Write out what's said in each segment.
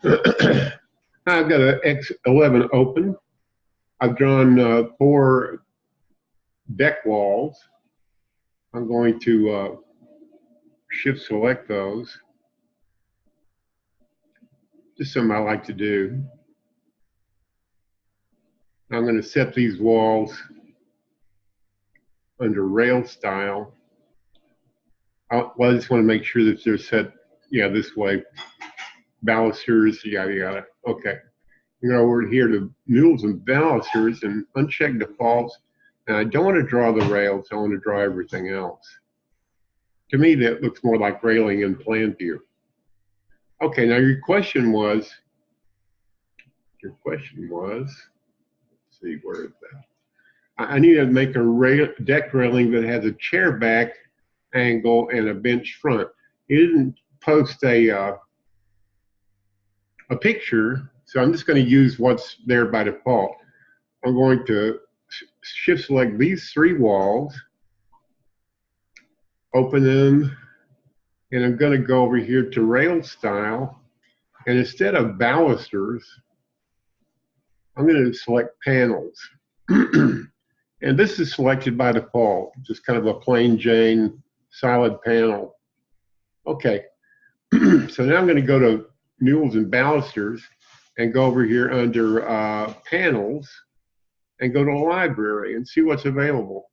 I've got an X11 open. I've drawn 4 deck walls. I'm going to shift select those. Just something I like to do. I'm going to set these walls under rail style. I just want to make sure that they're set, this way. Balusters, yada, yada. Okay. You go over here to mules and balusters and uncheck defaults. And I don't want to draw the rails. I want to draw everything else. To me, that looks more like railing in plan view. Okay, now your question was, let's see, where is that? I need to make a deck railing that has a chair back angle and a bench front. He didn't post a picture, so I'm just going to use what's there by default. I'm going to shift select these 3 walls, open them, and I'm going to go over here to rail style, and instead of balusters, I'm going to select panels. And this is selected by default, just kind of a plain Jane solid panel. Okay, so now I'm going to go to mules and balusters and go over here under panels and go to library and see what's available.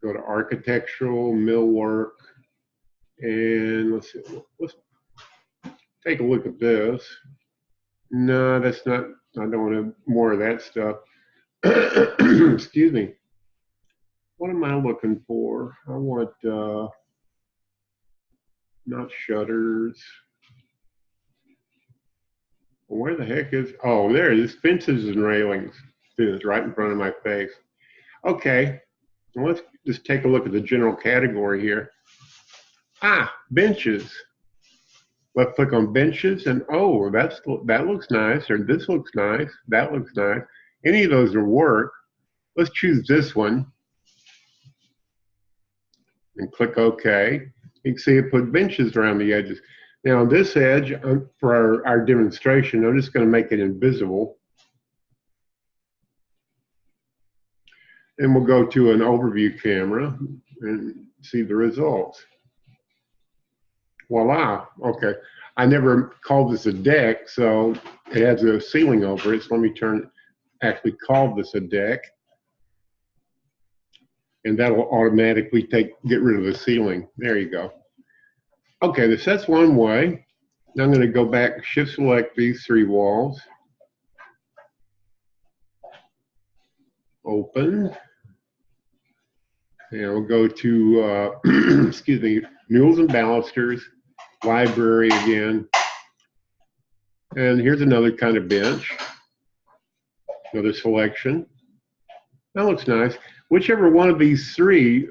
Go to architectural, millwork, and let's take a look at this. No, that's not, I don't want more of that stuff. Excuse me. What am I looking for? I want not shutters. Where the heck is, oh, there it is, fences and railings. It's right in front of my face. Okay, well, let's just take a look at the general category here. Benches. Left click on benches and oh, that looks nice, or this looks nice, that looks nice. Any of those will work. Let's choose this one and click OK. You can see it put benches around the edges. Now on this edge, for our demonstration, I'm just going to make it invisible. And we'll go to an overview camera and see the results. Voila, okay. I never called this a deck, so it has a ceiling over it. So let me actually call this a deck. And that'll automatically get rid of the ceiling. There you go. Okay, that's one way. Now I'm going to go back, shift select these 3 walls. Open. And we'll go to, excuse me, mules and balusters, library again. And here's another kind of bench. Another selection. That looks nice. Whichever one of these 3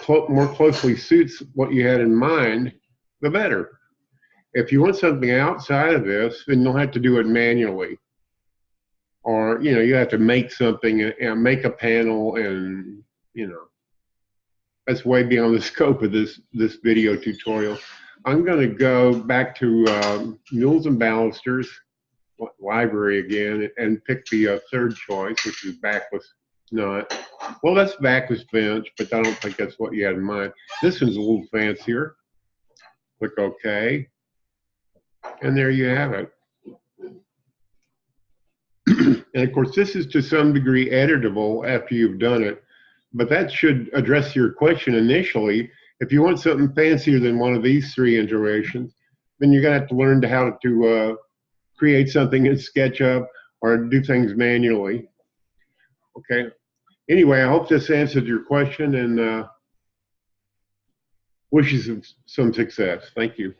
more closely suits what you had in mind, the better. If you want something outside of this, then you'll have to do it manually. Or, you have to make something and make a panel, and, that's way beyond the scope of this video tutorial. I'm going to go back to mules and balusters, library again, and pick the 3rd choice, which is backless. Not. Well, that's backless bench, but I don't think that's what you had in mind. This one's a little fancier. Click OK. And there you have it. And of course, this is to some degree editable after you've done it, but that should address your question initially. If you want something fancier than one of these 3 iterations, then you're going to have to learn how to create something in SketchUp or do things manually. Okay. Anyway, I hope this answered your question, and wish you some success. Thank you.